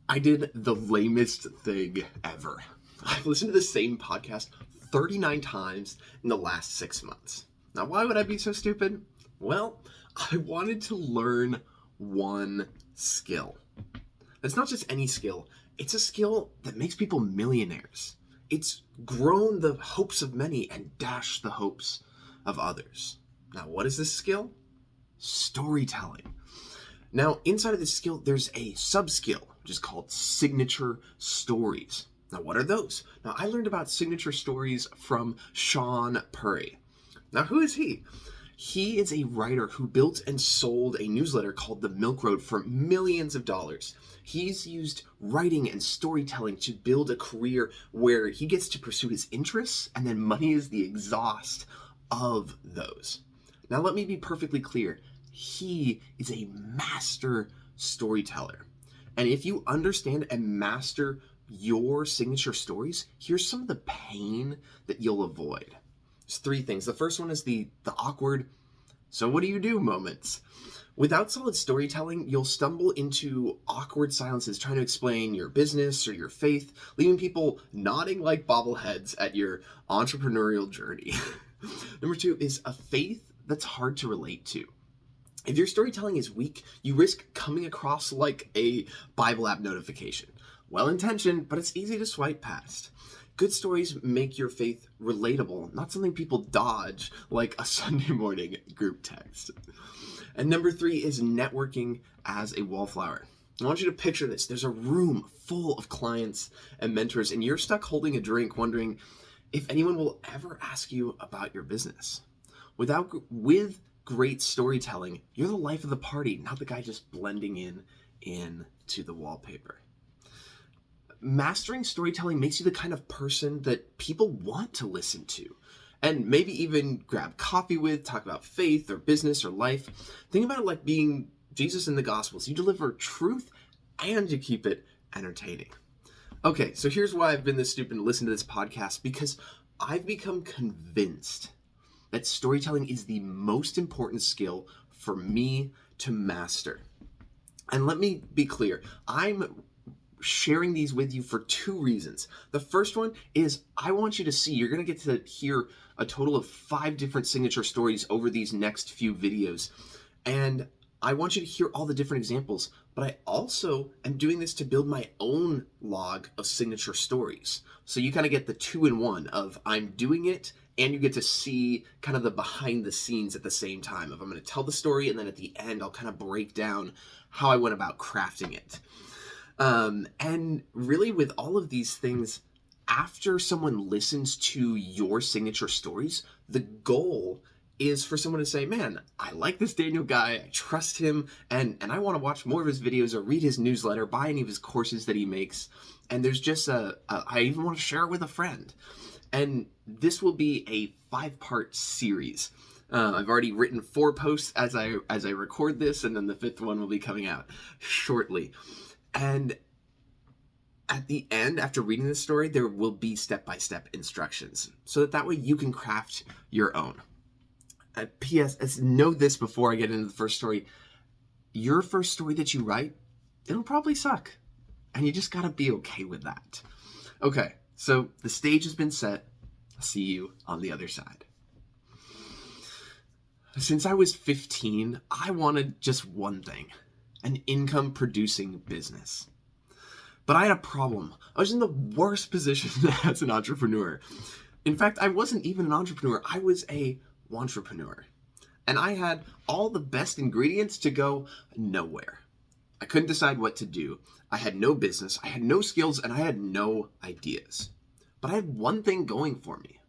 I did the lamest thing ever. I've listened to the same podcast 39 times in the last 6 months. Now, why would I be so stupid? Well, I wanted to learn one skill. It's not just any skill, it's a skill that makes people millionaires. It's grown the hopes of many and dashed the hopes of others. Now, what is this skill? Storytelling. Now, inside of this skill, there's a sub-skill, which is called signature stories. Now, what are those? Now, I learned about signature stories from Sean Purry. Now, who is he? He is a writer who built and sold a newsletter called The Milk Road for millions of dollars. He's used writing and storytelling to build a career where he gets to pursue his interests, and then money is the exhaust of those. Now, let me be perfectly clear. He is a master storyteller. And if you understand and master your signature stories, here's some of the pain that you'll avoid. There's three things. The first one is the awkward, so what do you do moments. Without solid storytelling, you'll stumble into awkward silences trying to explain your business or your faith, leaving people nodding like bobbleheads at your entrepreneurial journey. Number two is a faith that's hard to relate to. If your storytelling is weak, you risk coming across like a Bible app notification. Well-intentioned, but it's easy to swipe past. Good stories make your faith relatable, not something people dodge like a Sunday morning group text. And number three is networking as a wallflower. I want you to picture this. There's a room full of clients and mentors, and you're stuck holding a drink wondering if anyone will ever ask you about your business. With great storytelling, you're the life of the party, not the guy just blending into the wallpaper. Mastering storytelling makes you the kind of person that people want to listen to, and maybe even grab coffee with, talk about faith or business or life. Think about it like being Jesus in the Gospels. You deliver truth and you keep it entertaining. Okay, so here's why I've been this stupid to listen to this podcast, because I've become convinced that storytelling is the most important skill for me to master. And let me be clear, I'm sharing these with you for two reasons. The first one is I want you to see, you're going to get to hear a total of 5 different signature stories over these next few videos. And I want you to hear all the different examples, but I also am doing this to build my own log of signature stories. So you kind of get the 2-in-1 of I'm doing it, and you get to see kind of the behind the scenes at the same time of I'm going to tell the story, and then at the end I'll kind of break down how I went about crafting it. And really with all of these things, after someone listens to your signature stories, the goal is for someone to say, man, I like this Daniel guy, I trust him, and I want to watch more of his videos or read his newsletter, buy any of his courses that he makes. And there's just I even want to share it with a friend. And this will be a 5-part series. I've already written 4 posts as I record this, and then the 5th one will be coming out shortly. And at the end, after reading this story, there will be step-by-step instructions so that way you can craft your own. P.S. Know this before I get into the first story. Your first story that you write, it'll probably suck. And you just gotta be okay with that. Okay, so the stage has been set. I'll see you on the other side. Since I was 15, I wanted just one thing: an income-producing business. But I had a problem. I was in the worst position as an entrepreneur. In fact, I wasn't even an entrepreneur. I was a wantrepreneur. And I had all the best ingredients to go nowhere. I couldn't decide what to do. I had no business, I had no skills, and I had no ideas. But I had one thing going for me: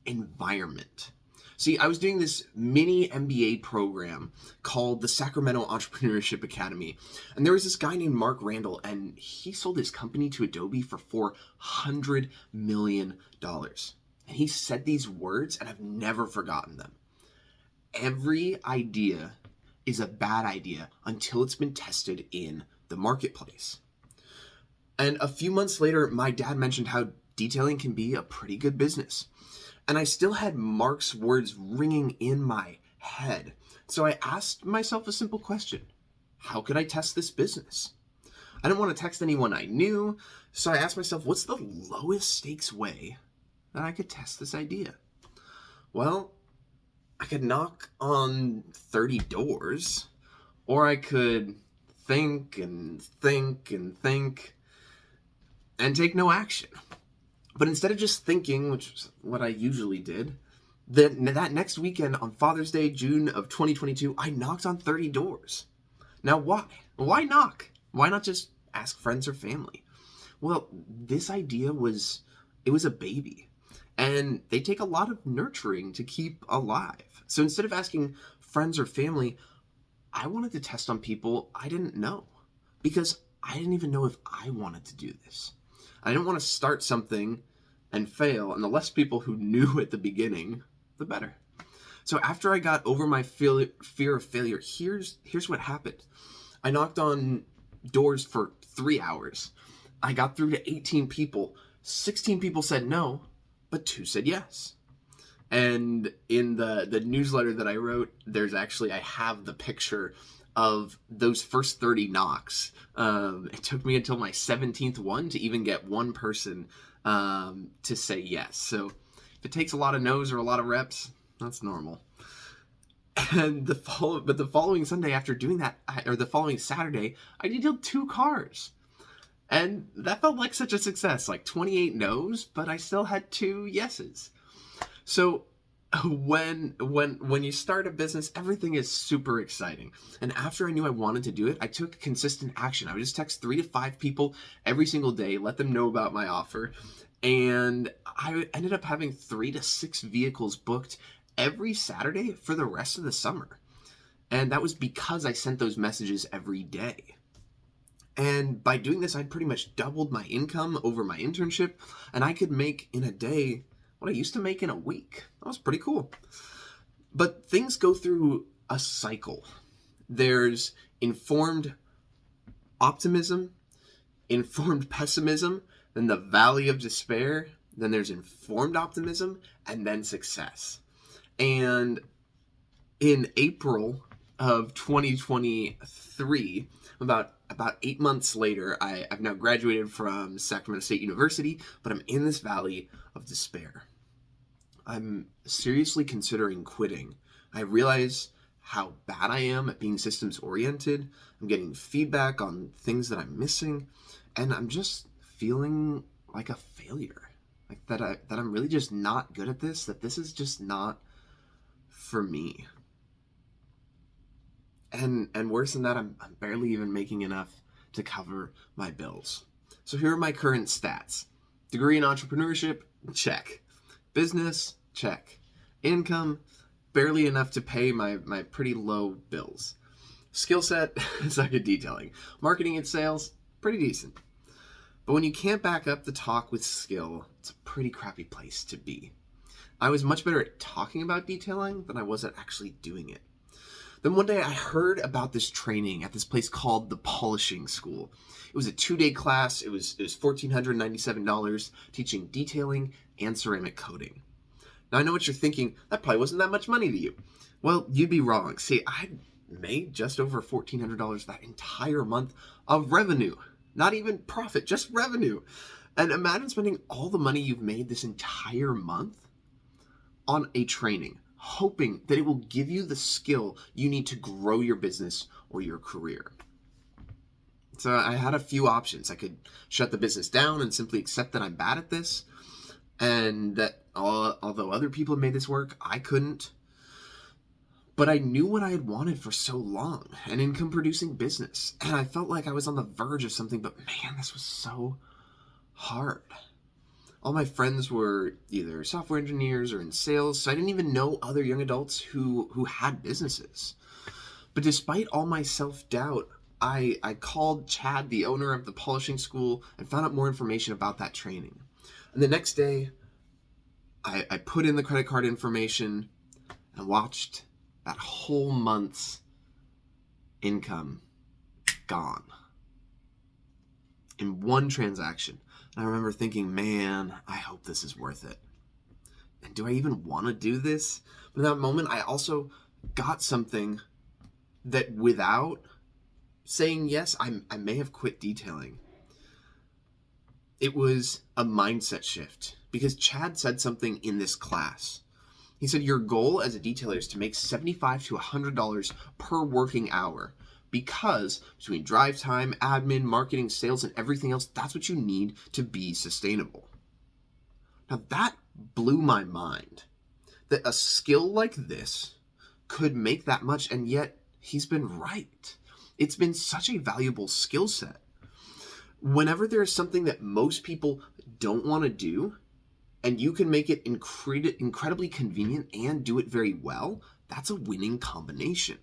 environment. See, I was doing this mini MBA program called the Sacramento Entrepreneurship Academy. And there was this guy named Mark Randall, and he sold his company to Adobe for $400 million. And he said these words, and I've never forgotten them. Every idea is a bad idea until it's been tested in the marketplace. And a few months later, my dad mentioned how detailing can be a pretty good business. And I still had Mark's words ringing in my head. So I asked myself a simple question: how could I test this business? I didn't want to text anyone I knew, so I asked myself, what's the lowest stakes way that I could test this idea? Well, I could knock on 30 doors, or I could think and think and think and take no action. But instead of just thinking, which is what I usually did, that next weekend on Father's Day, June of 2022, I knocked on 30 doors. Now, why? Why knock? Why not just ask friends or family? Well, this idea was a baby, and they take a lot of nurturing to keep alive. So instead of asking friends or family, I wanted to test on people I didn't know, because I didn't even know if I wanted to do this. I didn't want to start something and fail, and the less people who knew at the beginning, the better. So after I got over my fear of failure, here's what happened. I knocked on doors for 3 hours. I got through to 18 people. 16 people said no, but 2 said yes. And in the newsletter that I wrote, I have the picture of those first 30 knocks. It took me until my 17th one to even get one person to say yes. So if it takes a lot of no's or a lot of reps, that's normal. And the following Sunday after doing that, or the following Saturday, I detailed 2 cars. And that felt like such a success, like 28 no's, but I still had 2 yeses. So when you start a business, everything is super exciting. And after I knew I wanted to do it, I took consistent action. I would just text 3 to 5 people every single day, let them know about my offer. And I ended up having 3 to 6 vehicles booked every Saturday for the rest of the summer. And that was because I sent those messages every day. And by doing this, I'd pretty much doubled my income over my internship, and I could make in a day what I used to make in a week. That was pretty cool. But things go through a cycle. There's informed optimism, informed pessimism, then the valley of despair, then there's informed optimism, and then success. And in April of 2023, about 8 months later, I've now graduated from Sacramento State University, but I'm in this valley of despair. I'm seriously considering quitting. I realize how bad I am at being systems oriented. I'm getting feedback on things that I'm missing, and I'm just feeling like a failure. Like that I'm really just not good at this, that this is just not for me. And worse than that, I'm barely even making enough to cover my bills. So here are my current stats. Degree in entrepreneurship, check. Business, check. Income, barely enough to pay my pretty low bills. Skill set, suck at detailing. Marketing and sales, pretty decent. But when you can't back up the talk with skill, it's a pretty crappy place to be. I was much better at talking about detailing than I was at actually doing it. Then one day I heard about this training at this place called the Polishing School. It was a 2-day class. It was $1,497 teaching detailing and ceramic coating. Now I know what you're thinking, that probably wasn't that much money to you. Well, you'd be wrong. See, I made just over $1,400 that entire month of revenue. Not even profit, just revenue. And imagine spending all the money you've made this entire month on a training, hoping that it will give you the skill you need to grow your business or your career. So I had a few options. I could shut the business down and simply accept that I'm bad at this, and that although other people made this work, I couldn't. But I knew what I had wanted for so long, an income-producing business, and I felt like I was on the verge of something, but man, this was so hard. All my friends were either software engineers or in sales, so I didn't even know other young adults who had businesses. But despite all my self-doubt, I called Chad, the owner of the polishing school, and found out more information about that training. And the next day, I put in the credit card information and watched that whole month's income gone in one transaction. And I remember thinking, man, I hope this is worth it. And do I even want to do this? But in that moment, I also got something that without saying yes, I may have quit detailing. It was a mindset shift because Chad said something in this class. He said, your goal as a detailer is to make $75 to $100 per working hour because between drive time, admin, marketing, sales, and everything else, that's what you need to be sustainable. Now that blew my mind that a skill like this could make that much, and yet he's been right. It's been such a valuable skill set. Whenever there's something that most people don't want to do, and you can make it incredibly convenient and do it very well, that's a winning combination.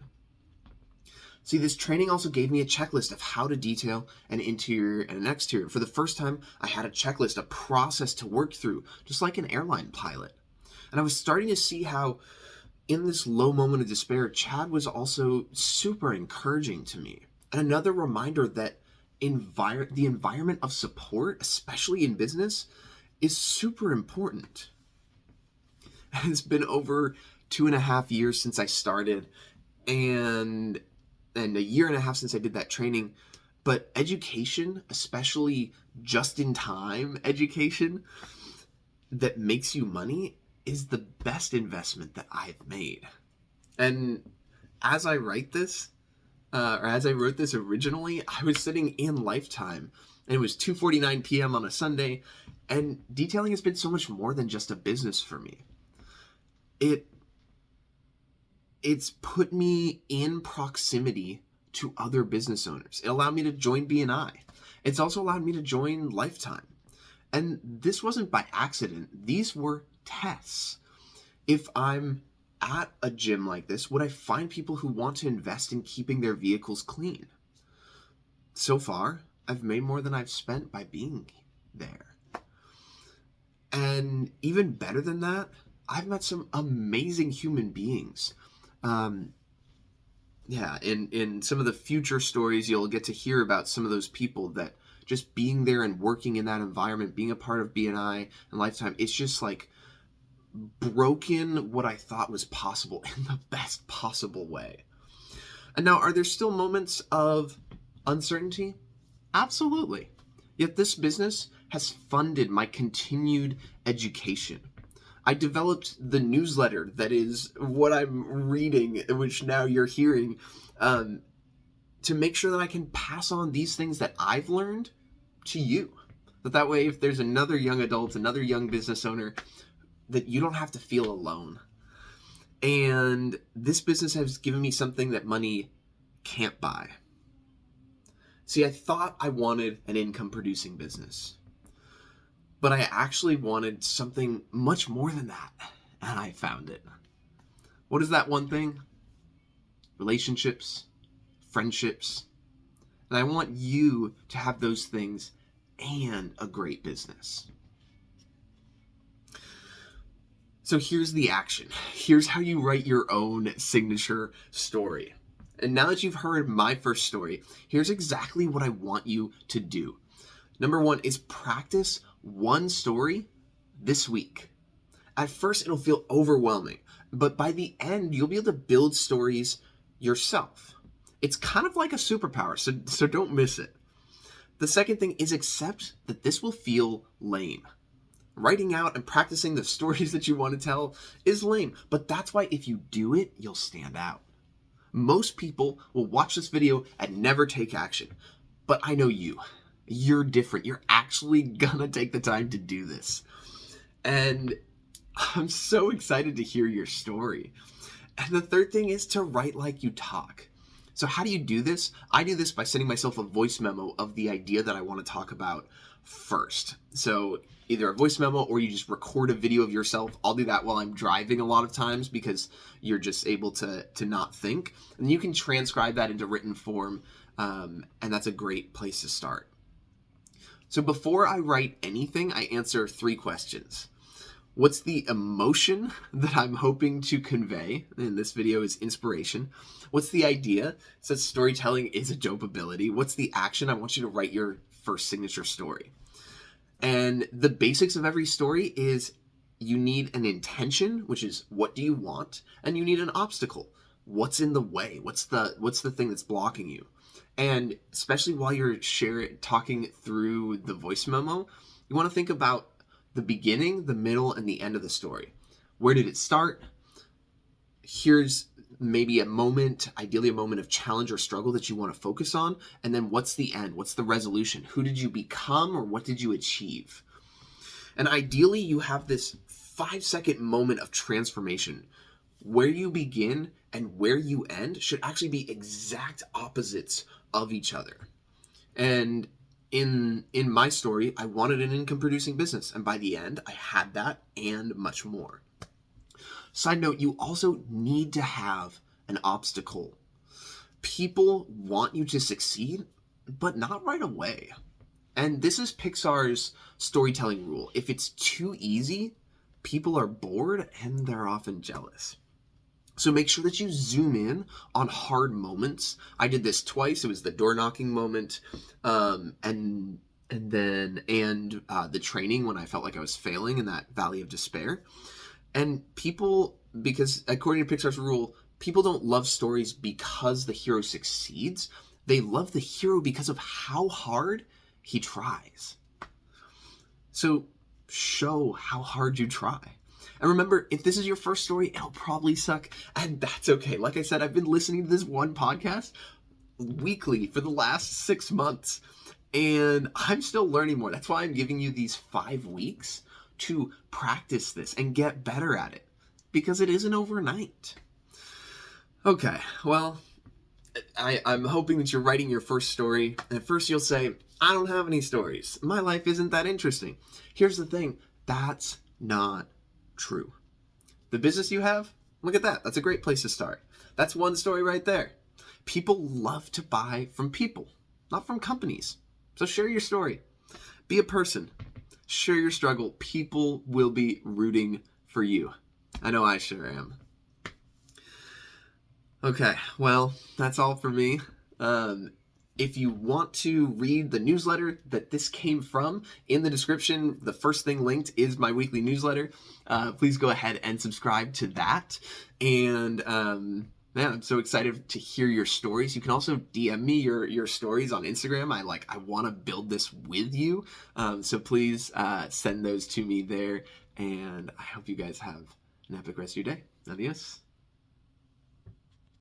See, this training also gave me a checklist of how to detail an interior and an exterior. For the first time, I had a checklist, a process to work through, just like an airline pilot. And I was starting to see how, in this low moment of despair, Chad was also super encouraging to me. And another reminder that the environment of support, especially in business, is super important. It's been over 2.5 years since I started, and a year and a half since I did that training. But education, especially just-in-time education that makes you money, is the best investment that I've made. And as I write this, or as I wrote this originally, I was sitting in Lifetime, and it was 2:49 p.m. on a Sunday, and detailing has been so much more than just a business for me. It's put me in proximity to other business owners. It allowed me to join B&I. It's also allowed me to join Lifetime. And this wasn't by accident. These were tests. If I'm at a gym like this, would I find people who want to invest in keeping their vehicles clean? So far, I've made more than I've spent by being there. And even better than that, I've met some amazing human beings. In some of the future stories, you'll get to hear about some of those people that just being there and working in that environment, being a part of B&I and Lifetime, it's just like broken what I thought was possible in the best possible way. And now, are there still moments of uncertainty? Absolutely. Yet this business has funded my continued education. I developed the newsletter that is what I'm reading, which now you're hearing, to make sure that I can pass on these things that I've learned to you. That way, if there's another young adult, another young business owner, that you don't have to feel alone. And this business has given me something that money can't buy. See, I thought I wanted an income-producing business, but I actually wanted something much more than that, and I found it. What is that one thing? Relationships, friendships, and I want you to have those things and a great business. So here's the action. Here's how you write your own signature story. And now that you've heard my first story, here's exactly what I want you to do. Number one is practice one story this week. At first, it'll feel overwhelming, but by the end, you'll be able to build stories yourself. It's kind of like a superpower, so don't miss it. The second thing is accept that this will feel lame. Writing out and practicing the stories that you want to tell is lame, but that's why if you do it, you'll stand out. Most people will watch this video and never take action, but I know you. You're different. You're actually gonna take the time to do this. And I'm so excited to hear your story. And the third thing is to write like you talk. So how do you do this? I do this by sending myself a voice memo of the idea that I want to talk about first. So either a voice memo or you just record a video of yourself. I'll do that while I'm driving a lot of times because you're just able to not think. And you can transcribe that into written form, and that's a great place to start. So before I write anything, I answer 3 questions. What's the emotion that I'm hoping to convey? And this video is inspiration. What's the idea? So storytelling is a dope ability. What's the action? I want you to write your first signature story. And the basics of every story is you need an intention, which is what do you want? And you need an obstacle. What's in the way? What's the thing that's blocking you? And especially while you're talking through the voice memo, you want to think about the beginning, the middle, and the end of the story. Where did it start? Here's maybe a moment, ideally a moment of challenge or struggle that you want to focus on. And then what's the end? What's the resolution? Who did you become, or what did you achieve? And ideally, you have this 5-second moment of transformation. Where you begin and where you end should actually be exact opposites of each other. And in my story, I wanted an income-producing business. And by the end, I had that and much more. Side note, you also need to have an obstacle. People want you to succeed, but not right away. And this is Pixar's storytelling rule. If it's too easy, people are bored and they're often jealous. So make sure that you zoom in on hard moments. I did this twice. It was the door knocking moment, and the training when I felt like I was failing in that valley of despair. And people, because according to Pixar's rule, people don't love stories because the hero succeeds. They love the hero because of how hard he tries. So show how hard you try. And remember, if this is your first story, it'll probably suck, and that's okay. Like I said, I've been listening to this one podcast weekly for the last 6 months, and I'm still learning more. That's why I'm giving you these 5 weeks to practice this and get better at it, because it isn't overnight. Okay, well, I'm hoping that you're writing your first story, and at first you'll say, I don't have any stories. My life isn't that interesting. Here's the thing, that's not true. The business you have, look at that. That's a great place to start. That's one story right there. People love to buy from people, not from companies. So share your story. Be a person. Share your struggle. People will be rooting for you. I know I sure am. Okay, well, that's all for me. If you want to read the newsletter that this came from, in the description, the first thing linked is my weekly newsletter. Please go ahead and subscribe to that. And I'm so excited to hear your stories. You can also DM me your stories on Instagram. I want to build this with you. So please send those to me there. And I hope you guys have an epic rest of your day. Adios.